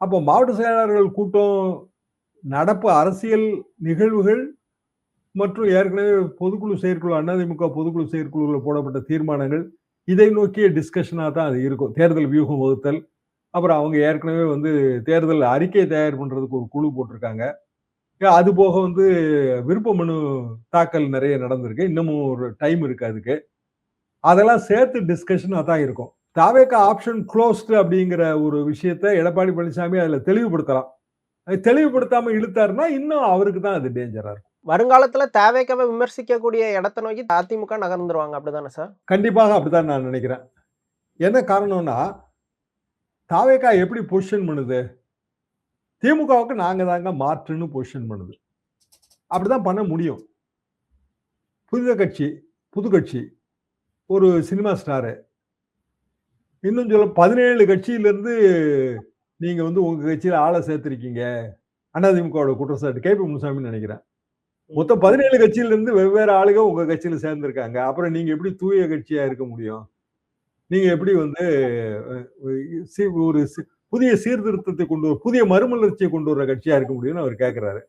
அப்போ மாவட்ட செயலாளர்கள் கூட்டம், நடப்பு அரசியல் நிகழ்வுகள் மற்றும் ஏற்கனவே பொதுக்குழு செயற்குழு அதிமுக பொதுக்குழு செயற்குழுல போடப்பட்ட தீர்மானங்கள், இதை நோக்கிய டிஸ்கஷனா தான் அது இருக்கும். தேர்தல் வியூகம் வகுத்தல். அப்புறம் அவங்க ஏற்கனவே தேர்தல் அறிக்கை தயார் பண்றதுக்கு ஒரு குழு போட்டிருக்காங்க. அது போக விருப்ப மனு தாக்கல் நெறைய நடந்திருக்கு. இன்னமும் ஒரு டைம் இருக்கு அதுக்கு. அதெல்லாம் சேர்த்து டிஸ்கஷனா தான் இருக்கும். தாவேகா ஆப்ஷன் குளோஸ்டு அப்படிங்கிற ஒரு விஷயத்த எடப்பாடி பழனிசாமி அதுல தெளிவுபடுத்தலாம். தெளிவுபடுத்தாம இழுத்தாருன்னா, இன்னும் அவருக்கு தான் அது டேஞ்சரா இருக்கும். வருங்காலத்துல தேவைக்காக விமர்சிக்கக்கூடிய இடத்த நோக்கி அதிமுக நகர்ந்துருவாங்க. அப்படிதானே சார்? கண்டிப்பாக அப்படித்தான் நான் நினைக்கிறேன். என்ன காரணம்னா, தாவேகா எப்படி பொசிஷன் பண்ணுது? திமுகவுக்கு நாங்க தாங்க மாற்றுன்னு பொசிஷன் பண்ணுது. அப்படிதான் பண்ண முடியும். புதிய கட்சி, புது கட்சி, ஒரு சினிமா ஸ்டாரு. இன்னும் சொல்ல 17 கட்சியிலிருந்து நீங்க உங்க கட்சியில ஆள சேர்த்திருக்கீங்க. அதிமுகவோட குற்றச்சாட்டு. கே.பி. முனுசாமின்னு நெனைக்கிறேன். மொத்தம் 17 கட்சியிலிருந்து வெவ்வேறு ஆளுங்க உங்க கட்சியில சேர்ந்திருக்காங்க. அப்புறம் நீங்க எப்படி தூய கட்சியா இருக்க முடியும்? நீங்க எப்படி ஒரு புதிய சீர்திருத்தத்தை புதிய மறுமலர்ச்சியை கொண்டு வர கட்சியா இருக்க முடியும்னு அவர் கேட்கிறாரு.